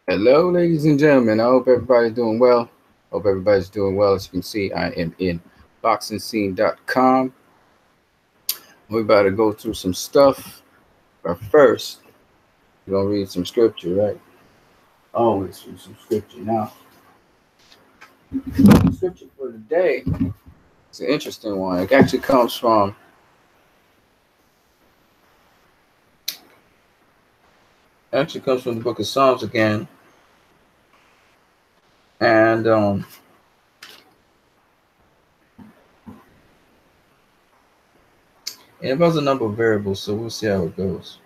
Hello, ladies and gentlemen. I hope everybody's doing well. Hope everybody's doing well. As you can see, I am in boxingscene.com. We're about to go through some stuff. But first, we're going to read some scripture, right? Always read some scripture. Now, the scripture for today is an interesting one. It actually comes from the book of Psalms again. And it involves a number of variables, so we'll see how it goes.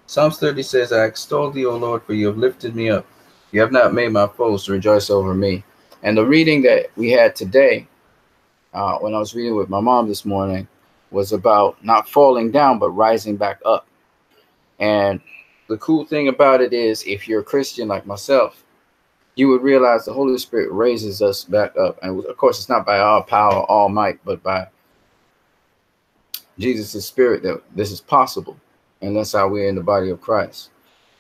Psalms 30 says, I extol thee, O Lord, for you have lifted me up. You have not made my foes to rejoice over me. And the reading that we had today, when I was reading with my mom this morning, was about not falling down, but rising back up. And the cool thing about it is, if you're a Christian like myself, you would realize the Holy Spirit raises us back up. And of course, it's not by our power, all might, but by Jesus' Spirit that this is possible. And that's how we're in the body of Christ.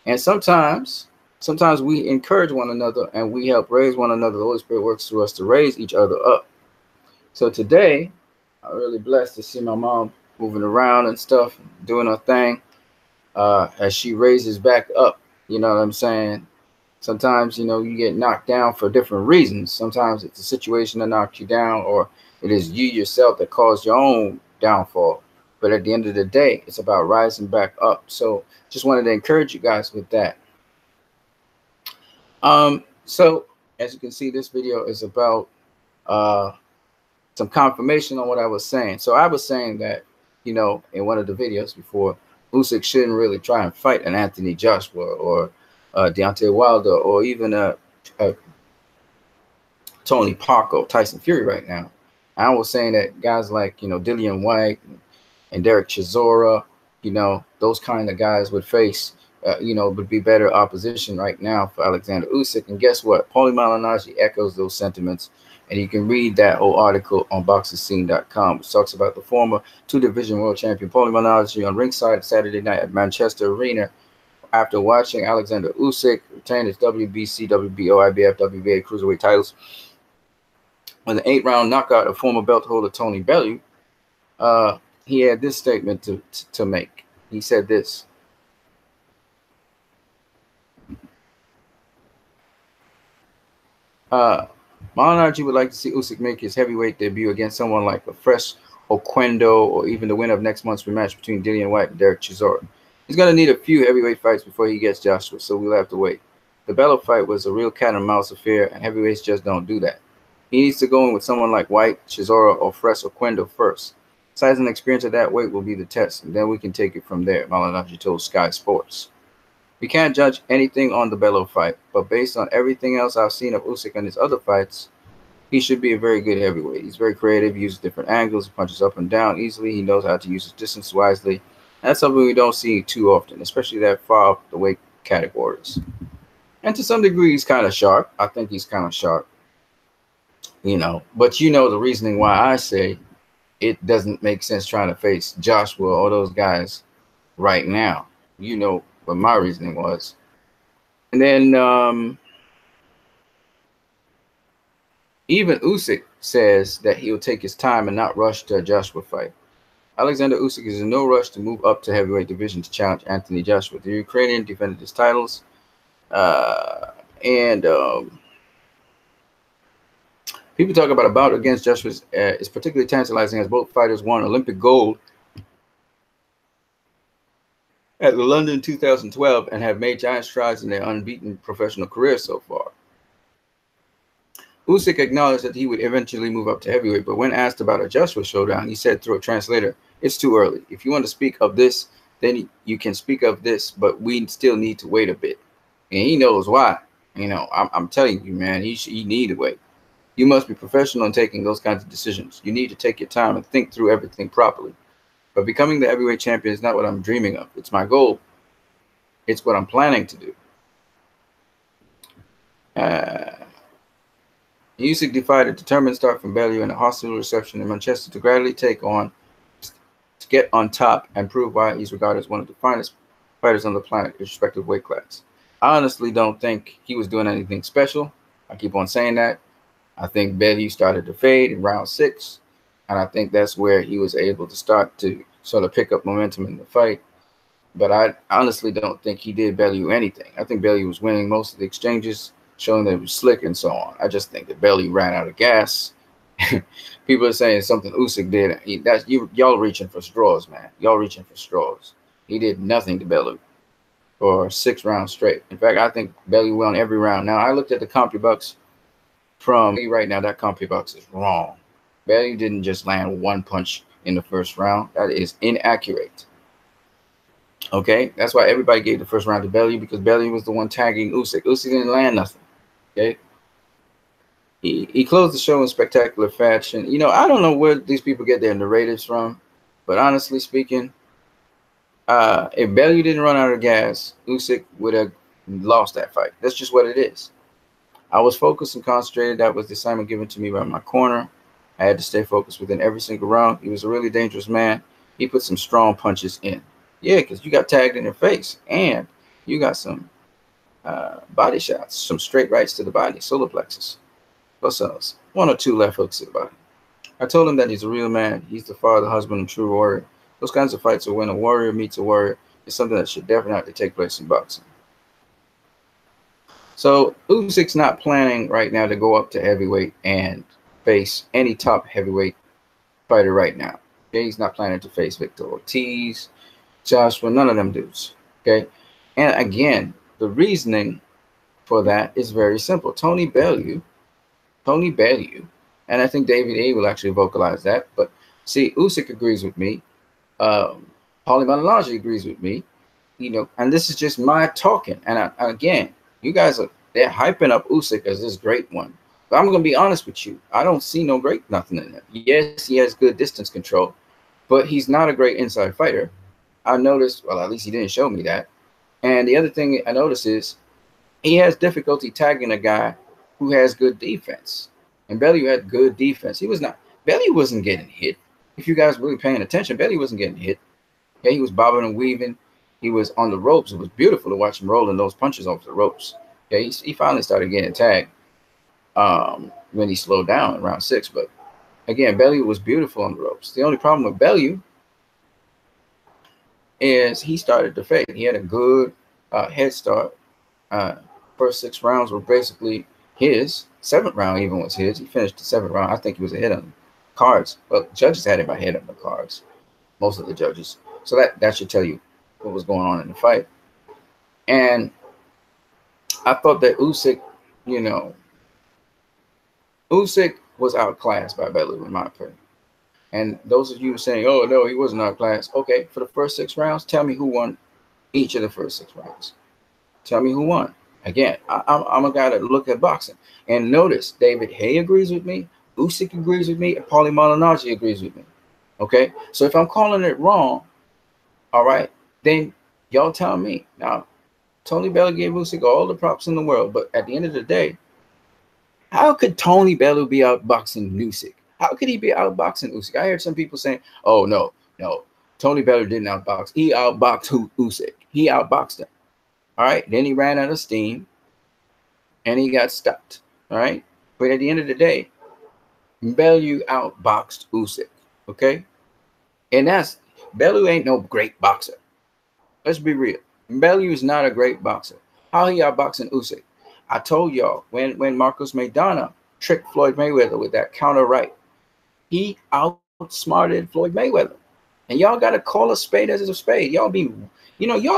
And sometimes we encourage one another and we help raise one another. The Holy Spirit works through us to raise each other up. So today, I'm really blessed to see my mom moving around and stuff, doing her thing, as she raises back up. You know what I'm saying? Sometimes, you get knocked down for different reasons. Sometimes it's a situation that knocks you down, or it is you yourself that caused your own downfall. But at the end of the day, it's about rising back up. So just wanted to encourage you guys with that. So as you can see, this video is about some confirmation on what I was saying. So I was saying that, in one of the videos before, Usyk shouldn't really try and fight an Anthony Joshua or Deontay Wilder or even a Tony Parker, Tyson Fury right now. I was saying that guys like, Dillian White and Derek Chisora, those kind of guys would face, would be better opposition right now for Alexander Usyk. And guess what? Paulie Malignaggi echoes those sentiments. And you can read that whole article on boxingscene.com, which talks about the former two-division world champion Paulie Malignaggi on ringside Saturday night at Manchester Arena after watching Alexander Usyk retain his WBC, WBO, IBF, WBA cruiserweight titles. With an 8-round knockout of former belt holder Tony Bellew, he had this statement to make. He said this. Maliggnaggi would like to see Usyk make his heavyweight debut against someone like a fresh Oquendo or even the winner of next month's rematch between Dillian White and Derek Chisora. He's going to need a few heavyweight fights before he gets Joshua, so we'll have to wait. The Bellew fight was a real cat and mouse affair, and heavyweights just don't do that. He needs to go in with someone like White, Chisora, or fresh Oquendo first. Size and experience at that weight will be the test, and then we can take it from there, Maliggnaggi told Sky Sports. We can't judge anything on the Bellew fight, but based on everything else I've seen of Usyk and his other fights, he should be a very good heavyweight. He's very creative, he uses different angles, he punches up and down easily, he knows how to use his distance wisely. That's something we don't see too often, especially that far up the weight categories. And to some degree, he's kind of sharp. I think he's kind of sharp. But the reasoning why I say it doesn't make sense trying to face Joshua or those guys right now. What my reasoning was. And then even Usyk says that he'll take his time and not rush to a Joshua fight. Alexander Usyk is in no rush to move up to heavyweight division to challenge Anthony Joshua. The Ukrainian defended his titles. And people talk about a bout against Joshua is particularly tantalizing as both fighters won Olympic gold at the London 2012 and have made giant strides in their unbeaten professional careers so far. Usyk acknowledged that he would eventually move up to heavyweight, but when asked about a Joshua showdown, he said through a translator, "It's too early. If you want to speak of this, then you can speak of this, but we still need to wait a bit." And he knows why. I'm telling you, man, he need to wait. You must be professional in taking those kinds of decisions. You need to take your time and think through everything properly. But becoming the heavyweight champion is not what I'm dreaming of. It's my goal. It's what I'm planning to do. Usyk defied a determined start from Bellew and a hostile reception in Manchester to gradually to get on top and prove why he's regarded as one of the finest fighters on the planet, his respective weight class. I honestly don't think he was doing anything special. I keep on saying that. I think Bellew started to fade in round 6, and I think that's where he was able to start to sort of pick up momentum in the fight. But I honestly don't think he did Bellew anything. I think Bellew was winning most of the exchanges, showing that he was slick and so on. I just think that Bellew ran out of gas. People are saying something Usyk did. That's y'all reaching for straws, man. Y'all reaching for straws. He did nothing to Bellew for 6 rounds straight. In fact, I think Bellew won every round. Now I looked at the CompuBucks from right now. That CompuBucks is wrong. Bellew didn't just land one punch in the first round. That is inaccurate. Okay, that's why everybody gave the first round to Bellew, because Bellew was the one tagging Usyk. Usyk didn't land nothing. Okay, he closed the show in spectacular fashion. I don't know where these people get their narratives from, but honestly speaking, if Bellew didn't run out of gas, Usyk would have lost that fight. That's just what it is. I was focused and concentrated. That was the assignment given to me by my corner. I had to stay focused within every single round. He was a really dangerous man. He put some strong punches in. Yeah, because you got tagged in your face, and you got some body shots, some straight rights to the body, solar plexus, plus one or two left hooks to the body. I told him that he's a real man. He's the father, husband, and true warrior. Those kinds of fights are when a warrior meets a warrior. It's something that should definitely take place in boxing. So Usyk's not planning right now to go up to heavyweight and face any top heavyweight fighter right now. Okay, he's not planning to face Victor Ortiz, Joshua, none of them dudes. Okay, and again, the reasoning for that is very simple. Tony Bellew, and I think David A will actually vocalize that. But see, Usyk agrees with me. Paulie Malignaggi agrees with me. And this is just my talking. And again, you guys they're hyping up Usyk as this great one. But I'm gonna be honest with you. I don't see no great nothing in him. Yes, he has good distance control, but he's not a great inside fighter. I noticed. Well, at least he didn't show me that. And the other thing I noticed is he has difficulty tagging a guy who has good defense. And Bellew had good defense. Bellew wasn't getting hit. If you guys were really paying attention, Bellew wasn't getting hit. Okay, he was bobbing and weaving. He was on the ropes. It was beautiful to watch him rolling those punches off the ropes. Okay, he finally started getting tagged when he slowed down in round 6. But again, Bellew was beautiful on the ropes. The only problem with Bellew is he started to fade. He had a good head start. First 6 rounds were basically his. 7th round even was his. He finished the 7th round. I think he was ahead on the cards. Well, judges had him ahead on the cards. Most of the judges. So that should tell you what was going on in the fight. And I thought that Usyk was outclassed by Bellew, in my opinion. And those of you saying, oh, no, he wasn't outclassed. Okay, for the first 6 rounds, tell me who won each of the first 6 rounds. Tell me who won. Again, I'm a guy that look at boxing. And notice, David Haye agrees with me, Usyk agrees with me, and Paulie Malignaggi agrees with me. Okay? So if I'm calling it wrong, all right, then y'all tell me. Now, Tony Bellew gave Usyk all the props in the world, but at the end of the day, how could Tony Bellew be outboxing Usyk? How could he be outboxing Usyk? I heard some people saying, oh, no, Tony Bellew didn't outbox. He outboxed Usyk. He outboxed him. All right, then he ran out of steam, and he got stopped. All right, but at the end of the day, Bellew outboxed Usyk. Okay, and Bellew ain't no great boxer. Let's be real. Bellew is not a great boxer. How he outboxing Usyk? I told y'all when Marcos Maidana tricked Floyd Mayweather with that counter right, he outsmarted Floyd Mayweather. And y'all got to call a spade as a spade. Y'all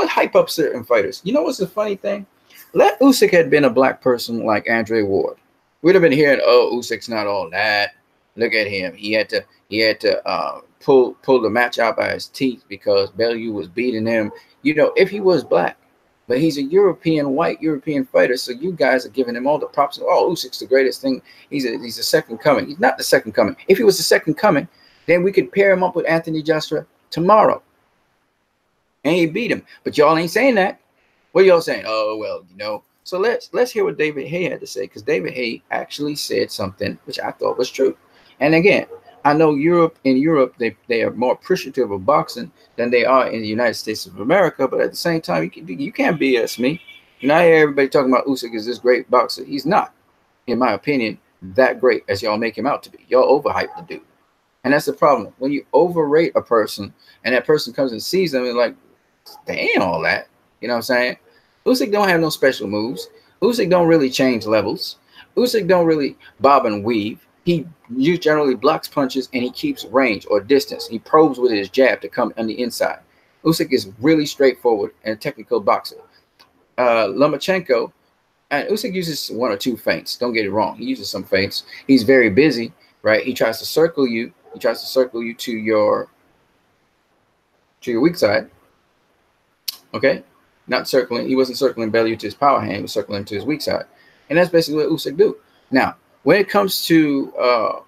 hype up certain fighters. You know what's the funny thing? Let Usyk had been a black person like Andre Ward, we'd have been hearing, oh, Usyk's not all that. Look at him. He had to pull the match out by his teeth because Bellew was beating him. If he was black, but he's a white European fighter, so you guys are giving him all the props. Oh, Usyk's the greatest thing. He's a second coming. He's not the second coming. If he was the second coming, then we could pair him up with Anthony Joshua tomorrow, and he beat him. But y'all ain't saying that. What are y'all saying? Oh, well, So let's hear what David Haye had to say, because David Haye actually said something which I thought was true. And again, I know in Europe, they are more appreciative of boxing than they are in the United States of America. But at the same time, you can't BS me. And I hear everybody talking about Usyk is this great boxer. He's not, in my opinion, that great as y'all make him out to be. Y'all overhype the dude. And that's the problem. When you overrate a person and that person comes and sees them and like, they ain't all that. You know what I'm saying? Usyk don't have no special moves. Usyk don't really change levels. Usyk don't really bob and weave. He generally blocks punches and he keeps range or distance. He probes with his jab to come on the inside. Usyk is really straightforward and a technical boxer. Lomachenko, and Usyk uses one or two feints. Don't get it wrong. He uses some feints. He's very busy, right? He tries to circle you. He tries to circle you to your weak side. Okay? Not circling. He wasn't circling Bellew to his power hand. He was circling to his weak side. And that's basically what Usyk do. Now, when it comes to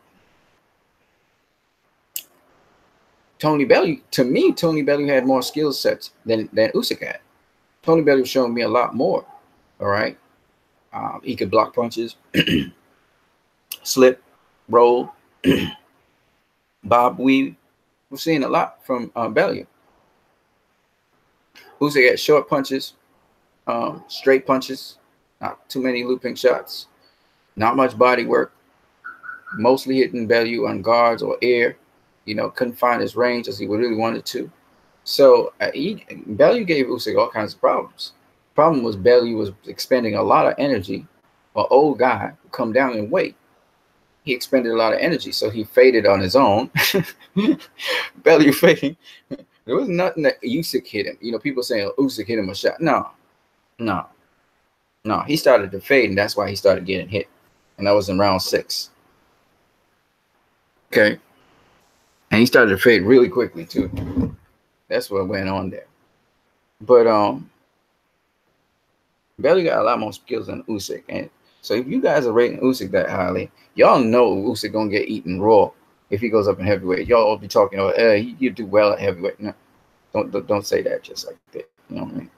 Tony Bellew, to me, Tony Bellew had more skill sets than Usyk had. Tony Bellew showed me a lot more. All right? He could block punches, slip, roll, bob, weave. We're seeing a lot from Bellew. Usyk had short punches, straight punches, not too many looping shots, not much body work, mostly hitting Bellew on guards or air. You know, couldn't find his range as he really wanted to. So Bellew gave Usyk all kinds of problems. Problem was Bellew was expending a lot of energy. An old guy would come down and weight. He expended a lot of energy, so he faded on his own. Bellew fading. There was nothing that Usyk hit him. You know, people saying Usyk hit him a shot. No. He started to fade, and that's why he started getting hit. And that was in round 6. Okay. And he started to fade really quickly, too. That's what went on there. But Bellew got a lot more skills than Usyk. And so if you guys are rating Usyk that highly, y'all know Usyk going to get eaten raw if he goes up in heavyweight. Y'all will be talking about, you do well at heavyweight. No, don't say that just like that. You know what I mean?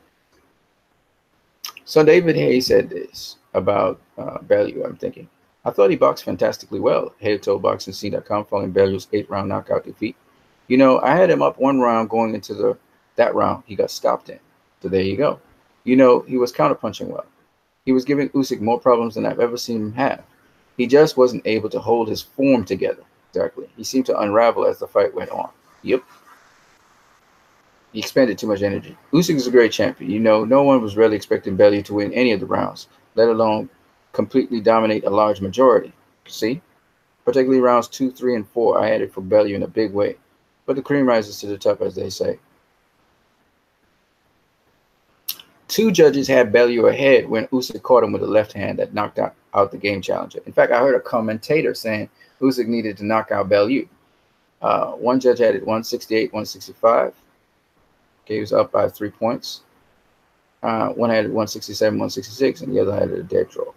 So David Haye said this about Bellew. I'm thinking, I thought he boxed fantastically well. Haye told BoxingScene.com following Bellew's 8th-round knockout defeat. You know, I had him up 1 round going into that round. He got stopped in. So there you go. You know, he was counterpunching well. He was giving Usyk more problems than I've ever seen him have. He just wasn't able to hold his form together. Exactly. He seemed to unravel as the fight went on. Yep. He expended too much energy. Usyk is a great champion. You know, no one was really expecting Bellew to win any of the rounds, let alone completely dominate a large majority. See? Particularly rounds 2, 3, and 4, I had it for Bellew in a big way. But the cream rises to the top, as they say. 2 judges had Bellew ahead when Usyk caught him with a left hand that knocked out the game challenger. In fact, I heard a commentator saying Usyk needed to knock out Bellew. One judge had it 168, 165. Okay, he was up by 3 points. One had it 167, 166, and the other had it a dead draw.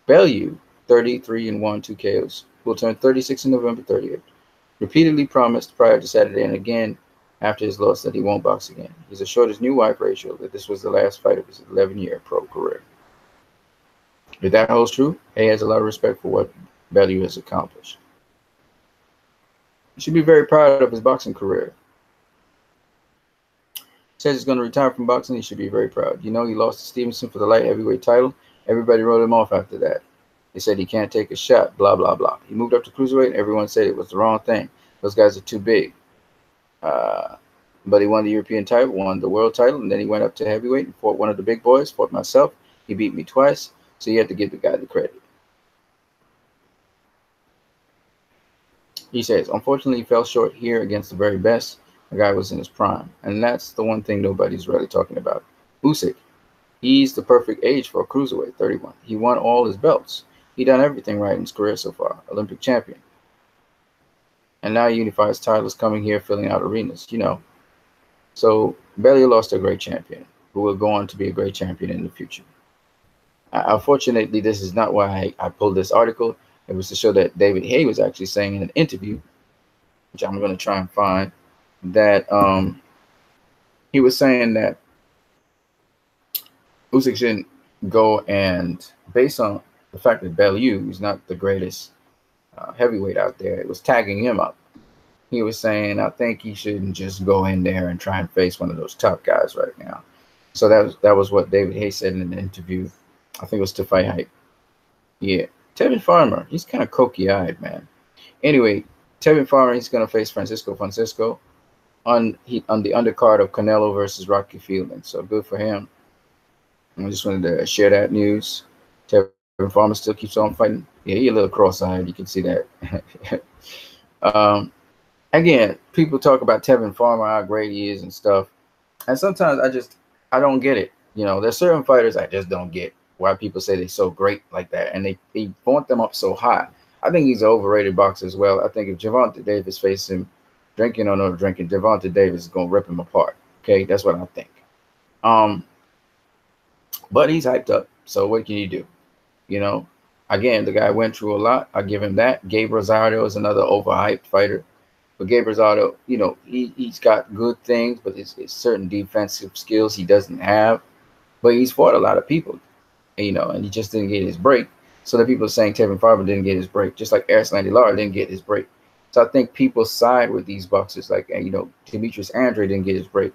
Bellew, 33-1, 2 KOs, will turn 36 on November 30th. Repeatedly promised prior to Saturday and again after his loss that he won't box again. He's assured his new wife, Rachel, that this was the last fight of his 11-year pro career. If that holds true, Haye has a lot of respect for what Bellew has accomplished. He should be very proud of his boxing career. Says he's going to retire from boxing. He should be very proud. You know, he lost to Stevenson for the light heavyweight title. Everybody wrote him off after that. They said he can't take a shot, blah, blah, blah. He moved up to cruiserweight, and everyone said it was the wrong thing. Those guys are too big. But he won the European title, won the world title, and then he went up to heavyweight and fought one of the big boys, fought myself. He beat me twice, so you have to give the guy the credit. He says, unfortunately, he fell short here against the very best. The guy was in his prime, and that's the one thing nobody's really talking about. Usyk, he's the perfect age for a cruiserweight, 31. He won all his belts. He done everything right in his career so far, Olympic champion. And now he unifies titles coming here, filling out arenas, you know. So Bellew lost a great champion who will go on to be a great champion in the future. Unfortunately, this is not why I pulled this article. It was to show that David Haye was actually saying in an interview, which I'm going to try and find, that he was saying that Usyk shouldn't go, and based on the fact that Bellew is not the greatest heavyweight out there, it was tagging him up. He was saying, I think he shouldn't just go in there and try and face one of those top guys right now. So that was what David Haye said in an interview. I think it was to Fight Hype. Yeah, Tevin Farmer, he's kind of cokey-eyed, man. Anyway, Tevin Farmer, he's gonna face Francisco on the undercard of Canelo versus Rocky Fielding. So good for him. I just wanted to share that news. Tevin Farmer still keeps on fighting. Yeah, he a little cross-eyed. You can see that. um, Again, people talk about Tevin Farmer, how great he is and stuff, and sometimes I don't get it. There's certain fighters I just don't get why people say they're so great like that, and they want them up so high. I think he's an overrated boxer as well. I think if Gervonta Davis faced him, drinking or no drinking, Gervonta Davis is gonna rip him apart. Okay, that's what I think. Um, but he's hyped up, so what can you do? You know, Again, the guy went through a lot. I give him that. Gabe Rosado is another overhyped fighter. But Gabe Rosado, he's got good things, but it's certain defensive skills he doesn't have. But he's fought a lot of people, and he just didn't get his break. So the people are saying Tevin Farmer didn't get his break, just like Erislandy Lara didn't get his break. So I think people side with these boxers, like Demetrius Andre didn't get his break.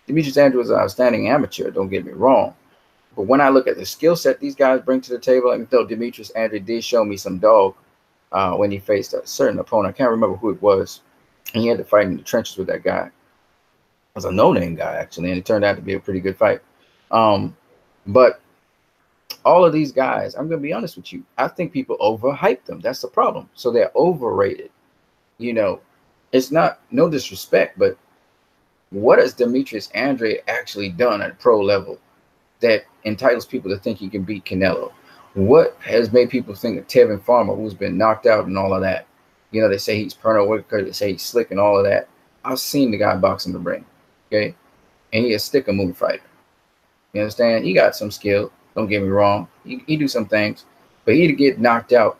Demetrius Andre was an outstanding amateur. Don't get me wrong. But when I look at the skill set these guys bring to the table, I mean, though Demetrius Andre did show me some dog when he faced a certain opponent. I can't remember who it was. And he had to fight in the trenches with that guy. It was a no-name guy, actually, and it turned out to be a pretty good fight. But all of these guys, I'm going to be honest with you, I think people overhype them. That's the problem. So they're overrated. It's not, no disrespect, but what has Demetrius Andre actually done at pro level that entitles people to think he can beat Canelo? What has made people think of Tevin Farmer, who's been knocked out and all of that? They say he's Pernod Whitaker, they say he's slick and all of that. I've seen the guy box in the ring, okay? And he a stick-a-move fighter. You understand? He got some skill, don't get me wrong. He do some things, but he'd get knocked out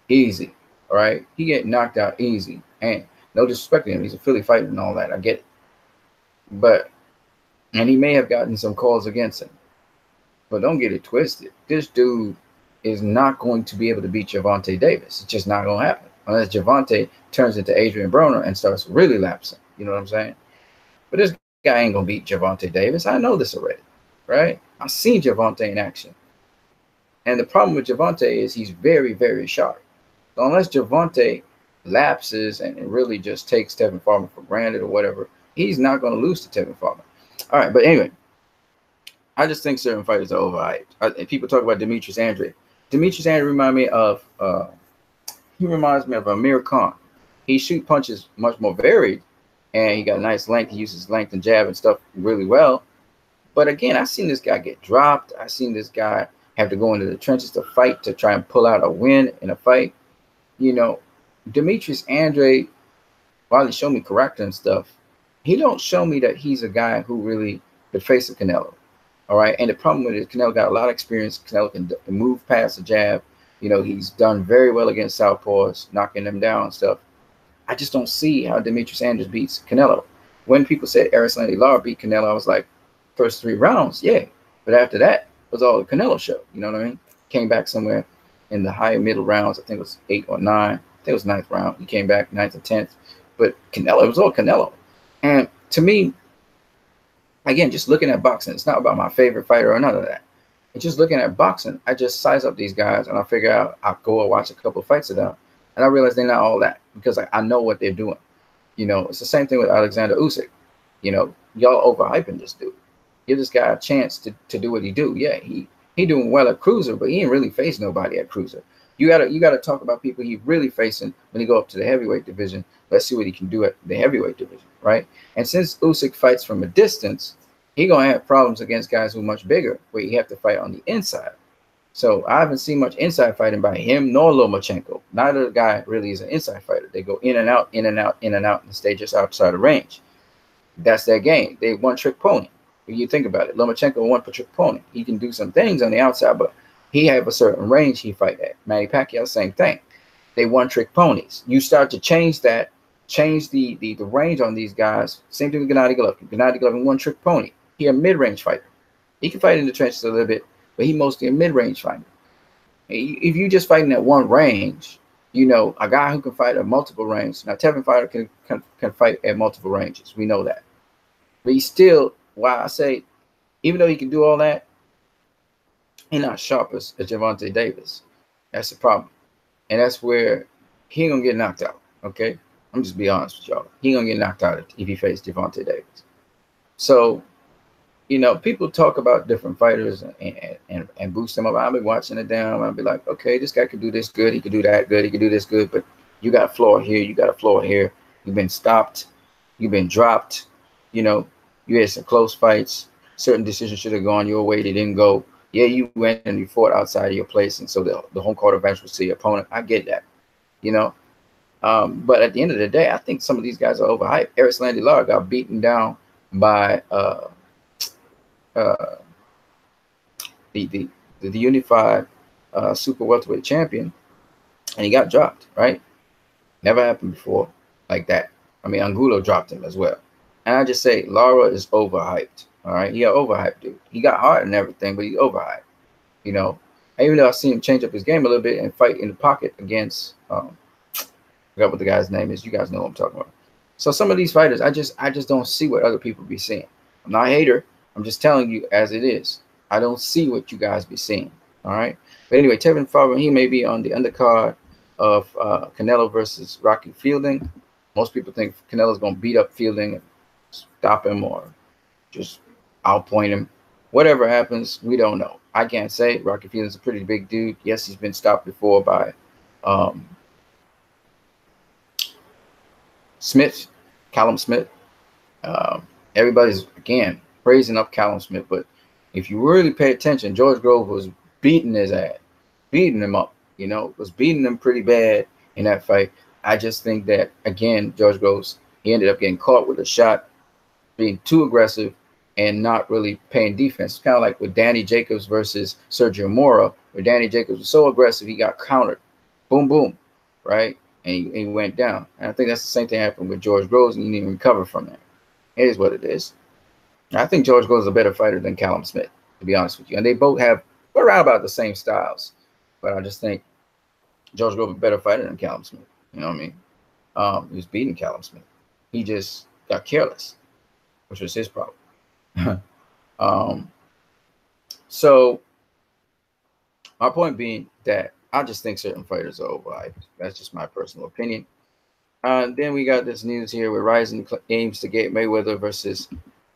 easy, all right? He get knocked out easy. And no disrespect to him, he's a Philly fighter and all that, I get it. And he may have gotten some calls against him. But don't get it twisted. This dude is not going to be able to beat Gervonta Davis. It's just not going to happen. Unless Gervonta turns into Adrian Broner and starts really lapsing. You know what I'm saying? But this guy ain't going to beat Gervonta Davis. I know this already, right? I've seen Gervonta in action. And the problem with Gervonta is he's very, very sharp. So unless Gervonta lapses and really just takes Tevin Farmer for granted or whatever, he's not going to lose to Tevin Farmer. All right, but anyway, I just think certain fighters are overhyped. People talk about Demetrius Andre. Demetrius Andre reminds me of Amir Khan. He shoot punches much more varied, and he got nice length. He uses length and jab and stuff really well. But again, I've seen this guy get dropped. I've seen this guy have to go into the trenches to fight to try and pull out a win in a fight. Demetrius Andre, while he showed me character and stuff, he don't show me that he's a guy who really could face a Canelo. All right. And the problem with it, Canelo got a lot of experience. Canelo can move past the jab. He's done very well against southpaws, knocking them down and stuff. I just don't see how Demetrius Andre beats Canelo. When people said Erislandy Lara beat Canelo, I was like, first 3 rounds, yeah. But after that was all the Canelo show. You know what I mean? Came back somewhere in the higher middle rounds. I think it was 8 or 9. I think it was 9th round. He came back 9th or 10th. But Canelo, it was all Canelo. And to me, again, just looking at boxing, it's not about my favorite fighter or none of that. It's just looking at boxing. I just size up these guys and I figure out I'll go and watch a couple of fights of them. And I realize they're not all that because I know what they're doing. It's the same thing with Alexander Usyk. Y'all overhyping this dude. Give this guy a chance to do what he do. Yeah, he doing well at cruiser, but he ain't really faced nobody at cruiser. You gotta talk about people he really facing when he go up to the heavyweight division. Let's see what he can do at the heavyweight division, right? And since Usyk fights from a distance, he gonna have problems against guys who are much bigger, where you have to fight on the inside. So I haven't seen much inside fighting by him nor Lomachenko. Neither guy really is an inside fighter. They go in and out, in and out, in and out, and stay just outside of range. That's their game. They one-trick pony. When you think about it, Lomachenko one-trick pony. He can do some things on the outside, but he have a certain range he fight at. Manny Pacquiao, same thing. They one-trick ponies. You start to change that, change the range on these guys. Same thing with Gennady Golovkin. Gennady Golovkin, one-trick pony. He a mid-range fighter. He can fight in the trenches a little bit, but he mostly a mid-range fighter. If you just fighting at one range, a guy who can fight at multiple ranges. Now, Tevin fighter can fight at multiple ranges. We know that. But he's still, why I say Even though he can do all that, he's not sharp as Gervonta Davis. That's the problem. And that's where he ain't gonna get knocked out. Okay, I'm just be honest with y'all. He gonna get knocked out if he faces Gervonta Davis. So people talk about different fighters and boost them up. I'll be watching it down. I'll be like, okay, this guy could do this good. He could do that good. He could do this good. But you got a flaw here. You got a flaw here. You've been stopped. You've been dropped. You had some close fights. Certain decisions should have gone your way. They didn't go. Yeah, you went and you fought outside of your place, and so the home court advantage was to your opponent. I get that. You know, but at the end of the day, I think some of these guys are overhyped. Erislandy Lara got beaten down by uh, the unified super welterweight champion, and he got dropped. Right? Never happened before like that. I mean, Angulo dropped him as well. And I just say Lara is overhyped. All right, he an overhyped dude. He got hard and everything, but he's overhyped. Even though I seen him change up his game a little bit and fight in the pocket against I forgot what the guy's name is. You guys know what I'm talking about. So some of these fighters, I just don't see what other people be seeing. I'm not a hater. I'm just telling you as it is. I don't see what you guys be seeing. All right. But anyway, Tevin Farber, he may be on the undercard of Canelo versus Rocky Fielding. Most people think Canelo's going to beat up Fielding and stop him or just outpoint him. Whatever happens, we don't know. I can't say. Rocky Fielding's a pretty big dude. Yes, he's been stopped before by Smith, Callum Smith. Everybody's, again, praising up Callum Smith. But if you really pay attention, George Grove was beating his ass, beating him up, was beating him pretty bad in that fight. I just think that, again, George Groves, he ended up getting caught with a shot, being too aggressive and not really paying defense. It's kind of like with Danny Jacobs versus Sergio Mora, where Danny Jacobs was so aggressive, he got countered. Boom, boom, right? And he went down. And I think that's the same thing happened with George Groves, and he didn't even recover from that. It is what it is. I think George Groves is a better fighter than Callum Smith, to be honest with you. And they both we're around about the same styles. But I just think George Groves is a better fighter than Callum Smith. You know what I mean? He was beating Callum Smith. He just got careless, which was his problem. So my point being that I just think certain fighters are overhyped. That's just my personal opinion. Then we got this news here where Ryzen aims to get Mayweather versus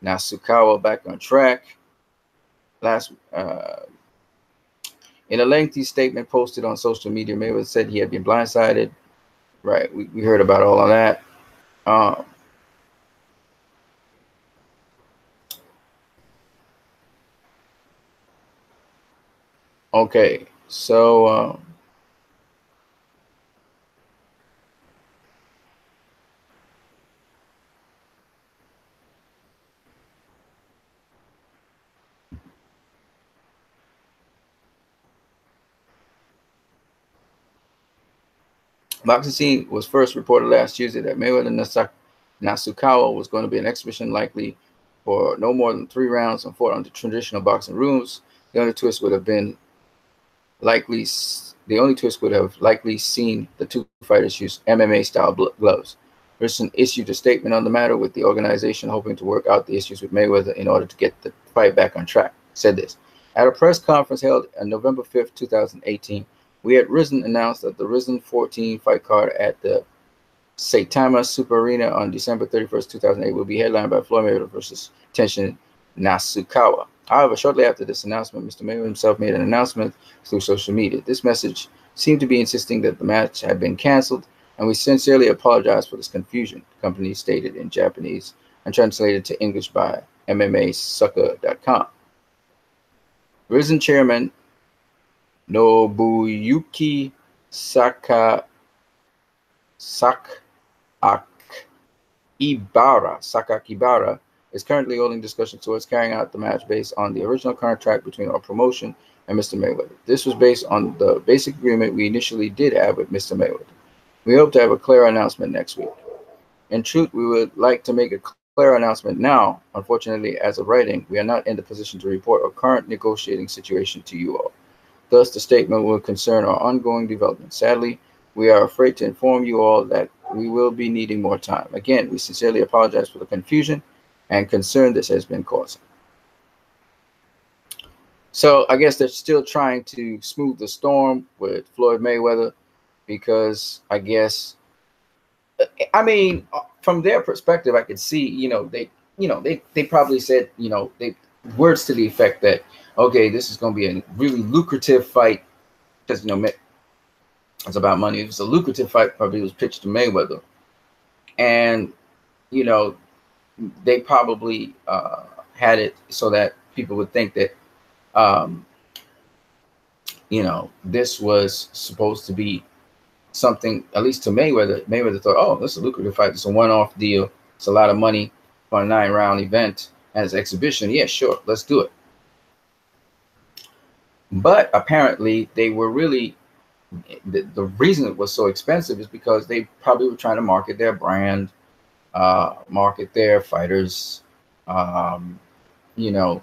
Nasukawa back on track. In a lengthy statement posted on social media, Mayweather said he had been blindsided. Right, we heard about all of that. Okay, so boxing scene was first reported last Tuesday that Mayweather Nasukawa was going to be an exhibition likely for no more than 3 rounds and fought under traditional boxing rules. The only twist would have likely seen the two fighters use MMA-style gloves. Richardson issued a statement on the matter, with the organization hoping to work out the issues with Mayweather in order to get the fight back on track. Said this at a press conference held on November 5th, 2018. We had Rizin announced that the Rizin 14 fight card at the Saitama Super Arena on December 31st, 2008 will be headlined by Floyd Mayweather versus Tenshin Nasukawa. However, shortly after this announcement, Mr. Mayweather himself made an announcement through social media. This message seemed to be insisting that the match had been canceled, and we sincerely apologize for this confusion, the company stated in Japanese and translated to English by MMAsucker.com. Rizin chairman Nobuyuki Sakakibara is currently holding discussions towards carrying out the match based on the original contract between our promotion and Mr. Mayweather. This was based on the basic agreement we initially did have with Mr. Mayweather. We hope to have a clear announcement next week. In truth, we would like to make a clear announcement now. Unfortunately, as of writing, we are not in the position to report our current negotiating situation to you all. Thus, the statement will concern our ongoing development. Sadly, we are afraid to inform you all that we will be needing more time. Again, we sincerely apologize for the confusion and concern this has been causing. So I guess they're still trying to smooth the storm with Floyd Mayweather because I guess, I mean, from their perspective, I could see, they probably said, they words to the effect that, okay, this is going to be a really lucrative fight because, it's about money. If it's a lucrative fight, probably was pitched to Mayweather. And, you know, they probably had it so that people would think that, um, this was supposed to be something, at least to Mayweather. Mayweather thought, oh, this is a lucrative fight. It's a one-off deal. It's a lot of money for a 9-round event as exhibition. Yeah, sure, let's do it. But apparently, they were really the reason it was so expensive is because they probably were trying to market their brand, market their fighters, um, you know,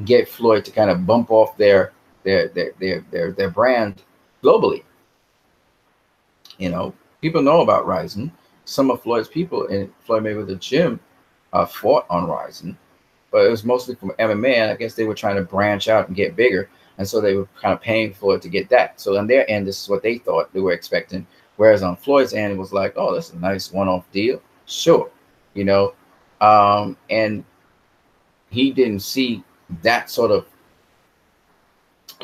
get Floyd to kind of bump off their brand globally. People know about Ryzen. Some of Floyd's people in Floyd Mayweather gym fought on Ryzen, but it was mostly from MMA. And I guess they were trying to branch out and get bigger, and so they were kind of paying Floyd to get that. So on their end, this is what they thought they were expecting. Whereas on Floyd's end, it was like, oh, this is a nice one-off deal, sure, and he didn't see that sort of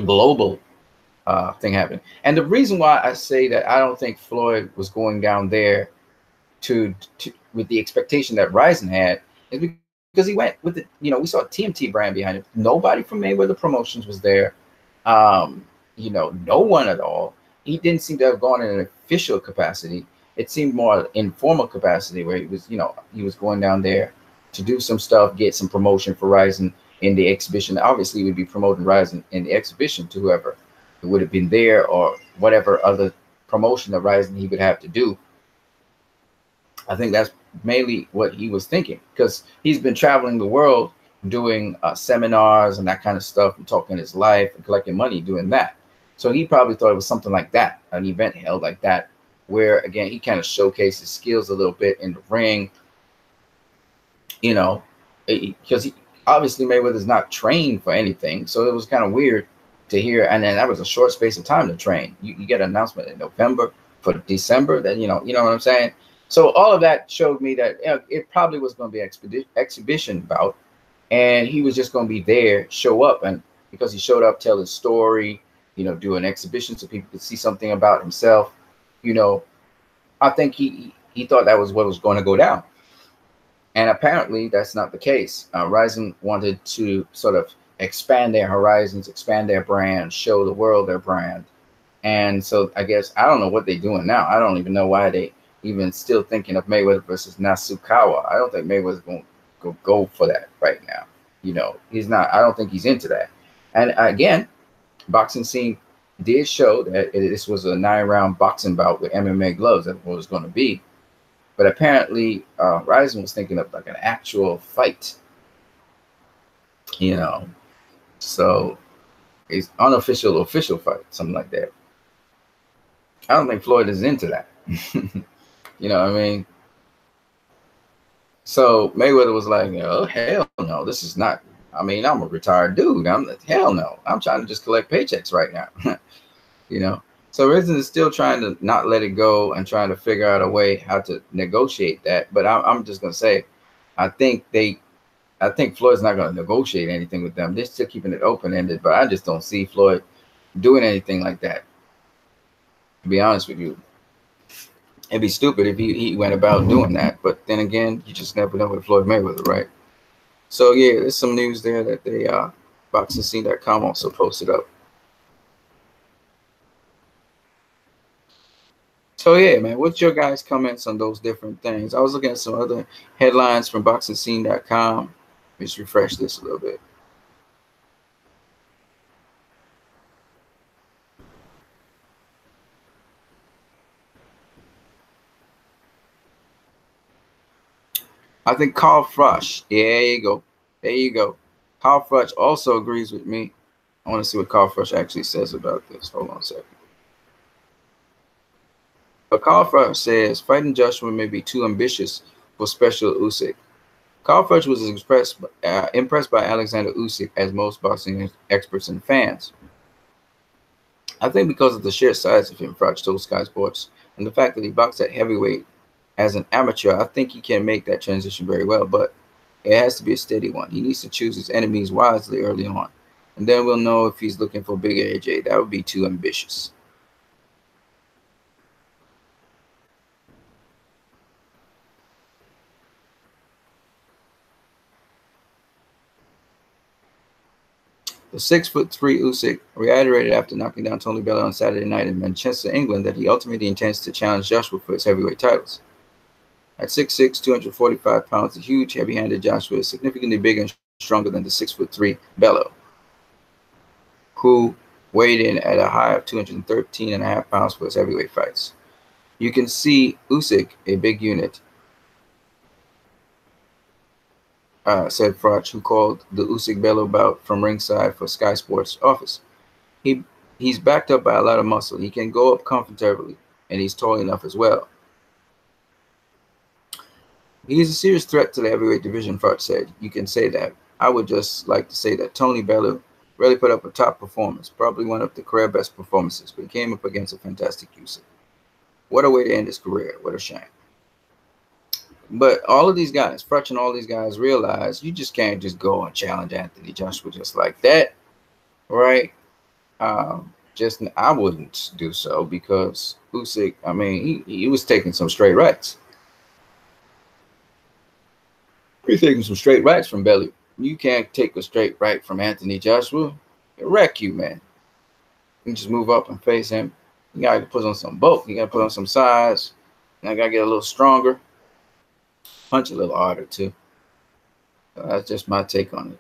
global thing happen. And the reason why I say that I don't think Floyd was going down there to with the expectation that Ryzen had is because he went with we saw a TMT brand behind it. Nobody from Mayweather Promotions was there. No one at all. He didn't seem to have gone in an official capacity. It seemed more informal capacity where he was going down there to do some stuff, get some promotion for Ryzen in the exhibition. Obviously, he would be promoting Ryzen in the exhibition to whoever would have been there or whatever other promotion of Ryzen he would have to do. I think that's mainly what he was thinking because he's been traveling the world doing seminars and that kind of stuff and talking his life and collecting money doing that. So he probably thought it was something like that, an event held like that, where again he kind of showcased his skills a little bit in the ring, because he obviously Mayweather's not trained for anything, so it was kind of weird to hear. And then that was a short space of time to train. You get an announcement in November for December. Then you know what I'm saying. So all of that showed me that it probably was going to be an exhibition bout, and he was just going to be there, show up, and because he showed up, tell his story, do an exhibition so people could see something about himself. I think he thought that was what was going to go down, and apparently that's not the case. Ryzen wanted to sort of expand their horizons, expand their brand, show the world their brand, and so I guess I don't know what they're doing now. I don't even know why they even still thinking of Mayweather versus Nasukawa. I don't think Mayweather's going to go for that right now. He's not. I don't think he's into that. And again, boxing scene did show that this was a 9-round boxing bout with MMA gloves. That's what it was going to be. But apparently, Ryzen was thinking of like an actual fight. So it's unofficial, official fight, something like that. I don't think Floyd is into that. You know what I mean? So Mayweather was like, oh, hell no, this is not. I mean, I'm a retired dude. I'm like, hell no. I'm trying to just collect paychecks right now. So Ryzen is still trying to not let it go and trying to figure out a way how to negotiate that. But I'm just going to say, I think Floyd's not going to negotiate anything with them. They're still keeping it open-ended, but I just don't see Floyd doing anything like that. To be honest with you. It'd be stupid if he went about doing that. But then again, you just never know with Floyd Mayweather, right? So yeah, there's some news there that they BoxingScene.com also posted up. So yeah, man, what's your guys' comments on those different things? I was looking at some other headlines from BoxingScene.com. Let's refresh this a little bit. I think Carl Frosch. Yeah, there you go. There you go. Carl Frosch also agrees with me. I want to see what Carl Frosch actually says about this. Hold on a second. But Carl Frosch says fighting Joshua may be too ambitious for special Usyk. Carl Fudge was impressed by Alexander Usyk, as most boxing experts and fans. I think because of the sheer size of him, Fudge told Sky Sports, and the fact that he boxed at heavyweight as an amateur, I think he can make that transition very well, but it has to be a steady one. He needs to choose his enemies wisely early on, and then we'll know if he's looking for bigger AJ. That would be too ambitious. The 6'3" Usyk reiterated after knocking down Tony Bellew on Saturday night in Manchester, England, that he ultimately intends to challenge Joshua for his heavyweight titles. At 6'6", 245 pounds, the huge, heavy-handed Joshua is significantly bigger and stronger than the 6'3" Bellew, who weighed in at a high of 213.5 pounds for his heavyweight fights. You can see Usyk, a big unit, said Froch, who called the Usyk-Bellew bout from ringside for Sky Sports' office. He's backed up by a lot of muscle. He can go up comfortably, and he's tall enough as well. He's a serious threat to the heavyweight division, Froch said. You can say that. I would just like to say that Tony Bellew really put up a top performance, probably one of the career best performances, but he came up against a fantastic Usyk. What a way to end his career. What a shame. But all of these guys, Froch and all these guys, realize you just can't just go and challenge Anthony Joshua just like that, right? I wouldn't do so because Usyk, I mean, he was taking some straight rights. He's taking some straight rights from Bellew. You can't take a straight right from Anthony Joshua. He'll wreck you, man. You just move up and face him. You gotta put on some bulk. You gotta put on some size. And I gotta get a little stronger. Punch a little harder too. So that's just my take on it.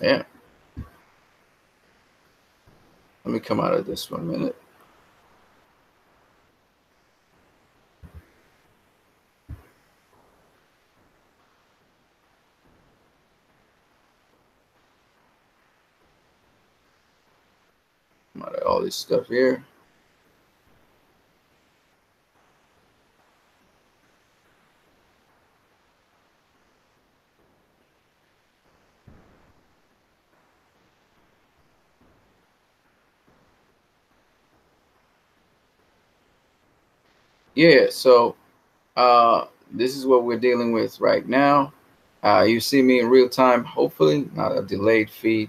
Yeah. Let me come out of this for a minute. Come out of all this stuff here. Yeah, so this is what we're dealing with right now. You see me in real time, hopefully, not a delayed feed.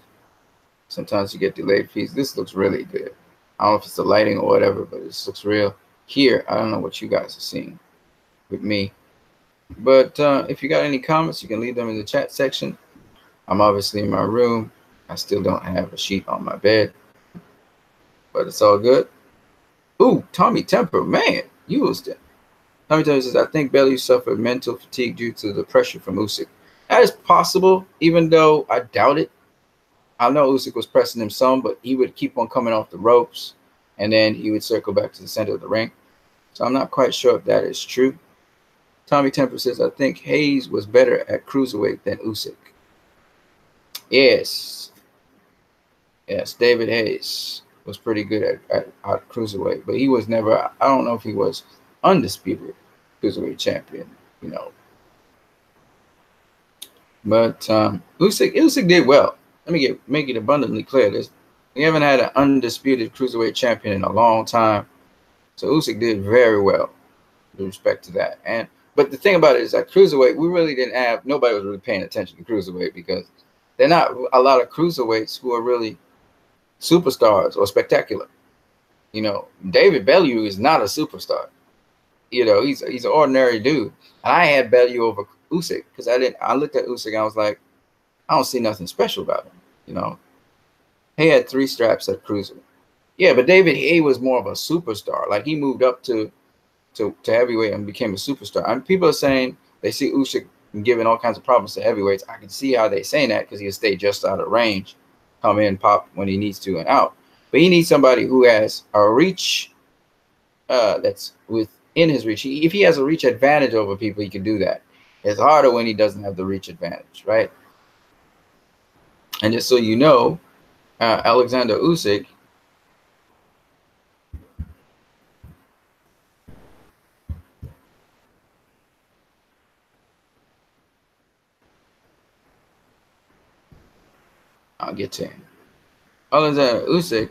Sometimes you get delayed feeds. This looks really good. I don't know if it's the lighting or whatever, but this looks real. Here, I don't know what you guys are seeing with me. But if you got any comments, you can leave them in the chat section. I'm obviously in my room. I still don't have a sheet on my bed, but it's all good. Ooh, Tommy Temper, man, you was there. Tommy Temper says, I think Bellew suffered mental fatigue due to the pressure from Usyk. That is possible, even though I doubt it. I know Usyk was pressing him some, but he would keep on coming off the ropes, and then he would circle back to the center of the ring. So I'm not quite sure if that is true. Tommy Temper says, I think Hayes was better at cruiserweight than Usyk. Yes, David Hayes was pretty good at cruiserweight, but he was never, I don't know if he was undisputed cruiserweight champion, you know. But Usyk did well. Let me make it abundantly clear. We haven't had an undisputed cruiserweight champion in a long time. So Usyk did very well with respect to that. But the thing about it is that cruiserweight, we really didn't have, nobody was really paying attention to cruiserweight because there are not a lot of cruiserweights who are really superstars or spectacular. You know, David Bellew is not a superstar. You know, he's an ordinary dude. And I had Bellew over Usyk because I looked at Usyk and I was like, I don't see nothing special about him. You know, he had 3 straps at cruiser. Yeah, but David Haye was more of a superstar. Like he moved up to heavyweight and became a superstar. And people are saying they see Usyk giving all kinds of problems to heavyweights. I can see how they're saying that because he'll stay just out of range, come in, pop when he needs to, and out. But he needs somebody who has a reach that's within his reach. If he has a reach advantage over people, he can do that. It's harder when he doesn't have the reach advantage, right? And just so you know, Alexander Usyk, I'll get to him. Other than Usyk,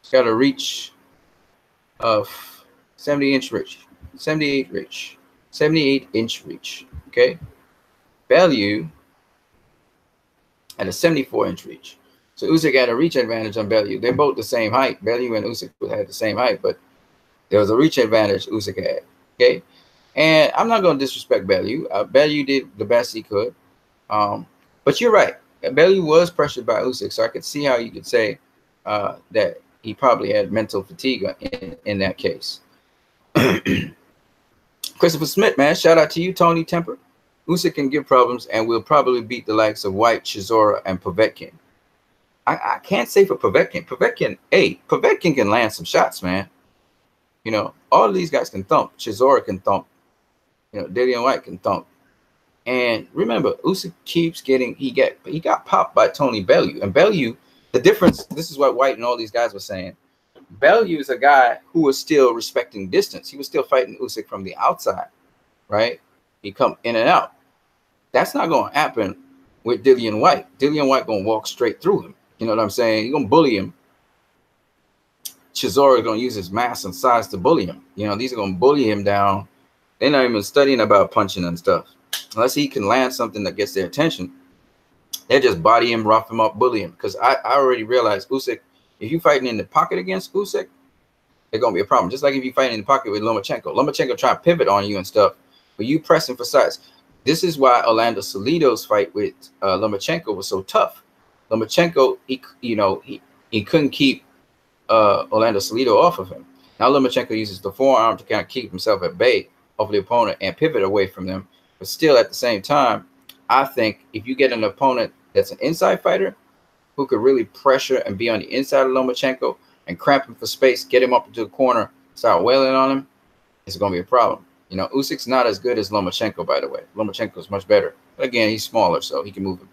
he's got a reach of 70-inch reach, 78-inch reach. Okay, Bellew at a 74-inch reach. So Usyk had a reach advantage on Bellew. They're both the same height. Bellew and Usyk had the same height, but there was a reach advantage Usyk had. Okay, and I'm not going to disrespect Bellew. Bellew did the best he could. But you're right. Bellew was pressured by Usyk, so I could see how you could say that he probably had mental fatigue in that case. Christopher Smith, man, shout out to you, Tony Temper. Usyk can give problems and will probably beat the likes of White, Chisora, and Povetkin. I can't say for Povetkin. Povetkin can land some shots, man. You know, all of these guys can thump. Chisora can thump. You know, Dillian White can thump. And remember, Usyk keeps getting he got popped by Tony Bellew. And Bellew, the difference, this is what White and all these guys were saying. Bellew is a guy who was still respecting distance. He was still fighting Usyk from the outside, right? He come in and out. That's not going to happen with Dillian White. Dillian White going to walk straight through him. You know what I'm saying? He's going to bully him. Chisora is going to use his mass and size to bully him. You know, these are going to bully him down. They're not even studying about punching and stuff. Unless he can land something that gets their attention, they just body him, rough him up, bully him. Because I already realized Usyk, if you're fighting in the pocket against Usyk, there's going to be a problem. Just like if you're fighting in the pocket with Lomachenko. Lomachenko try to pivot on you and stuff, but you pressing for size. This is why Orlando Salido's fight with Lomachenko was so tough. Lomachenko, he couldn't keep Orlando Salido off of him. Now Lomachenko uses the forearm to kind of keep himself at bay of the opponent and pivot away from them. But still, at the same time, I think if you get an opponent that's an inside fighter who could really pressure and be on the inside of Lomachenko and cramp him for space, get him up into the corner, start wailing on him, it's going to be a problem. You know, Usyk's not as good as Lomachenko, by the way. Lomachenko's much better. But again, he's smaller, so he can move him.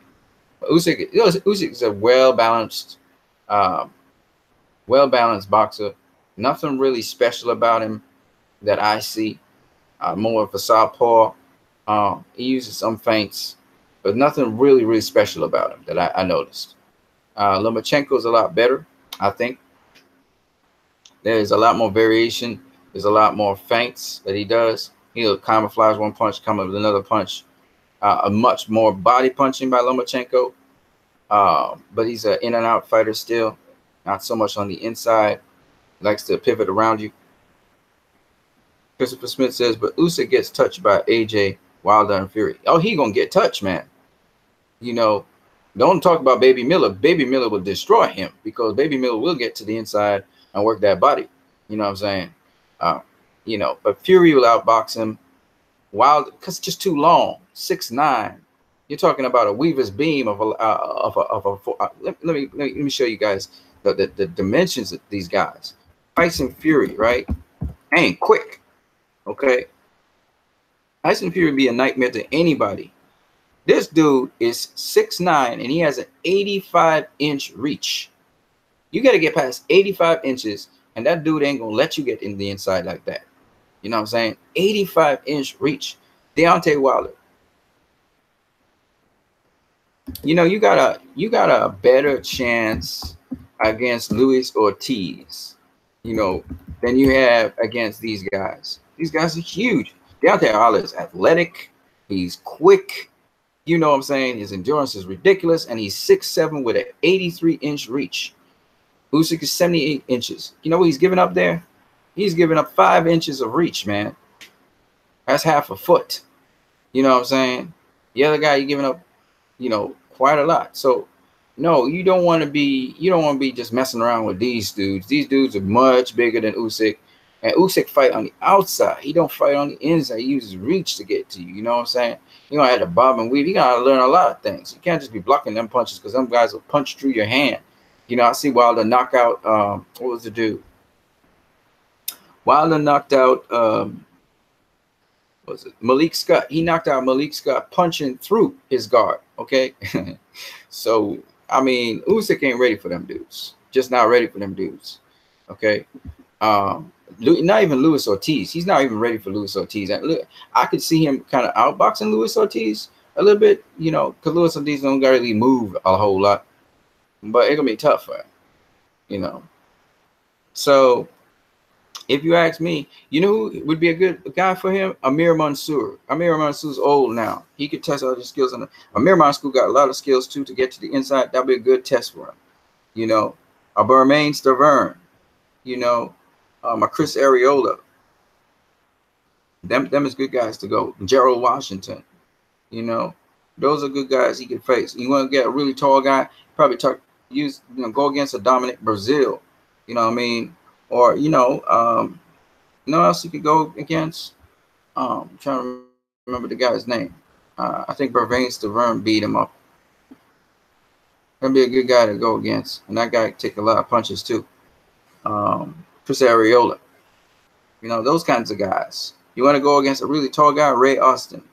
But Usyk is a well-balanced boxer. Nothing really special about him that I see. More of a southpaw. He uses some feints, but nothing really, really special about him that I noticed. Lomachenko's a lot better, I think. There's a lot more variation. There's a lot more feints that he does. He'll camouflage one punch, come up with another punch. A much more body punching by Lomachenko. But he's an in and out fighter still. Not so much on the inside. He likes to pivot around you. Christopher Smith says, but Usyk gets touched by AJ, Wilder, and Fury. Oh, he gonna get touched, man. You know, don't talk about Baby Miller. Baby Miller will destroy him because Baby Miller will get to the inside and work that body. You know what I'm saying? But Fury will outbox him. Wilder, because it's just too long. 6'9". You're talking about a weaver's beam of a. Let me show you guys the dimensions of these guys. Tyson Fury, right? Ain't quick. Okay. Tyson Fury be a nightmare to anybody. This dude is 6'9" and he has an 85-inch reach. You got to get past 85 inches, and that dude ain't gonna let you get in the inside like that. You know what I'm saying? 85-inch reach. Deontay Wilder. You know, you got a better chance against Luis Ortiz, you know, than you have against these guys. These guys are huge. Deontay Wilder is athletic. He's quick. You know what I'm saying? His endurance is ridiculous, and he's 6'7" with an 83-inch reach. Usyk is 78 inches. You know what he's giving up there? He's giving up 5 inches of reach, man. That's half a foot. You know what I'm saying? The other guy, you're giving up, you know, quite a lot. So, no, you don't want to be just messing around with these dudes. These dudes are much bigger than Usyk. And Usyk fight on the outside. He don't fight on the inside. He uses reach to get to you. You know what I'm saying? You gonna have to bob and weave. You gotta learn a lot of things. You can't just be blocking them punches because them guys will punch through your hand. You know, I see Wilder knock out what was the dude? Wilder knocked out what was it? Malik Scott. He knocked out Malik Scott punching through his guard. Okay. So I mean, Usyk ain't ready for them dudes. Just not ready for them dudes. Okay. Not even Luis Ortiz. He's not even ready for Luis Ortiz. And look, I could see him kind of outboxing Luis Ortiz a little bit, you know, because Lewis Ortiz don't really move a whole lot, but it's gonna be tough for him, you know. So if you ask me, you know who would be a good guy for him? Amir Mansour. Amir Mansour's old now. He could test out his skills. And Amir Mansour got a lot of skills too to get to the inside. That'd be a good test for him. You know, a Bermain Stavern. You know, a Chris Areola. Them is good guys to go. Gerald Washington. You know, those are good guys he can face. You want to get a really tall guy, probably go against a Dominic Brazil. You know what I mean? Or you know else he could go against? I'm trying to remember the guy's name. I think Bervain Stavern beat him up. That'd be a good guy to go against, and that guy can take a lot of punches too. Chris Areola. You know, those kinds of guys. You want to go against a really tall guy, Ray Austin.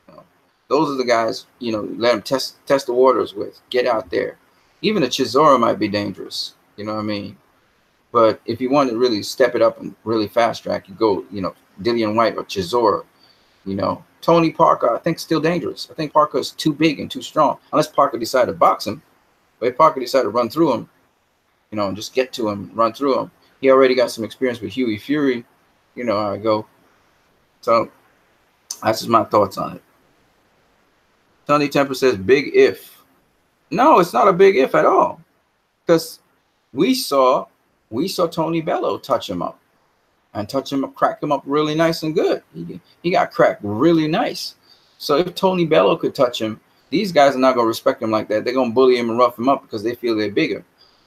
You know, those are the guys, you know, let him test the waters with. Get out there. Even a Chisora might be dangerous. You know what I mean? But if you want to really step it up and really fast track, you go, you know, Dillian White or Chisora. You know, Tony Parker, I think, still dangerous. I think Parker is too big and too strong. Unless Parker decided to box him. But if Parker decided to run through him, you know, and just get to him, run through him. He already got some experience with Huey Fury. You know how I go. So that's just my thoughts on it. Tony Temper says, big if. No, it's not a big if at all. Because we saw Tony Bello touch him up. And touch him up, crack him up really nice and good. He got cracked really nice. So if Tony Bello could touch him, these guys are not going to respect him like that. They're going to bully him and rough him up because they feel they're bigger.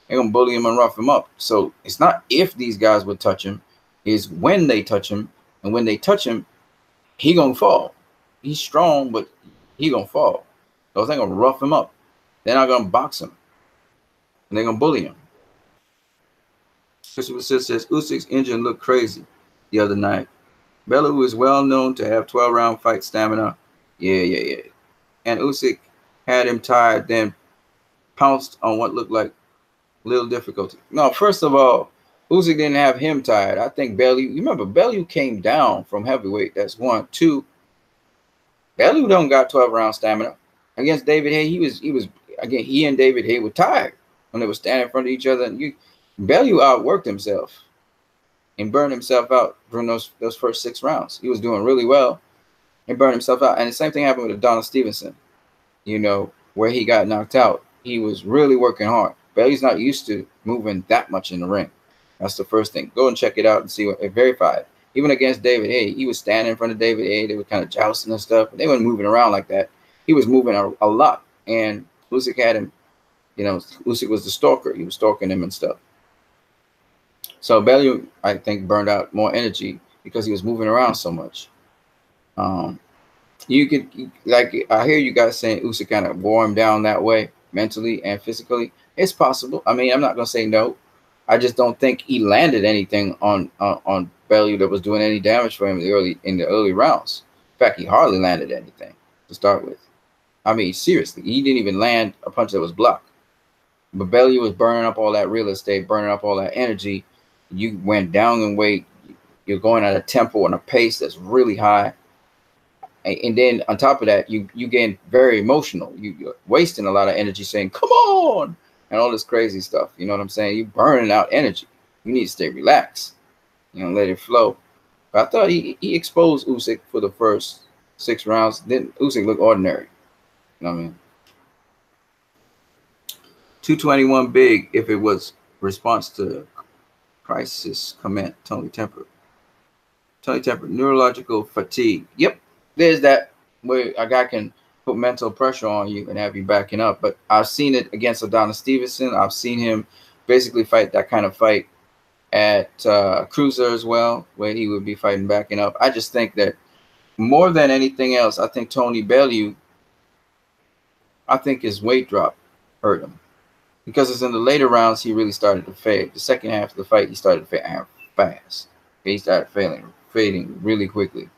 They're going to bully him and rough him up. So it's not if these guys would touch him, it's when they touch him. And when they touch him, he going to fall. He's strong, but he going to fall. Those ain't going to rough him up. They're not going to box him. And they're going to bully him. Christopher says, Usyk's engine looked crazy the other night. Bellew is well known to have 12-round fight stamina. Yeah. And Usyk had him tired, then pounced on what looked like little difficulty. No, first of all, Usyk didn't have him tired. I think Bellew, you remember, Bellew came down from heavyweight. That's one. Two, Bellew don't got 12-round stamina. Against David Haye, he and David Haye were tired when they were standing in front of each other. And Bellew outworked himself and burned himself out during those first 6 rounds. He was doing really well and burned himself out. And the same thing happened with Adonis Stevenson, you know, where he got knocked out. He was really working hard. Bellew's not used to moving that much in the ring. That's the first thing. Go and check it out and see what it verified. Even against David Haye, he was standing in front of David Haye. They were kind of jousting and stuff. But they weren't moving around like that. He was moving a lot. And Usyk had him, you know, Usyk was the stalker. He was stalking him and stuff. So Bellew, I think, burned out more energy because he was moving around so much. You could, like, I hear you guys saying Usyk kind of wore him down that way, mentally and physically. It's possible. I mean, I'm not gonna say no. I just don't think he landed anything on Bellew that was doing any damage for him in the early rounds. In fact, he hardly landed anything to start with. I mean, seriously, he didn't even land a punch that was blocked. But Bellew was burning up all that real estate, burning up all that energy. You went down in weight. You're going at a tempo and a pace that's really high. And then on top of that, you get very emotional. You're wasting a lot of energy saying, come on, and all this crazy stuff. You know what I'm saying? You're burning out energy. You need to stay relaxed. You know, let it flow. But I thought he exposed Usyk for the first 6 rounds. Then Usyk looked ordinary. You know what I mean? 221 big if it was response to crisis comment. Tony Temper, neurological fatigue. Yep, there's that where a guy can put mental pressure on you and have you backing up. But I've seen it against Adonis Stevenson. I've seen him basically fight that kind of fight at Cruiser as well, where he would be fighting backing up. I just think that more than anything else, I think Tony Bellew, I think his weight drop hurt him. Because it's in the later rounds, he really started to fade. The second half of the fight, he started to fade fast. He started fading really quickly.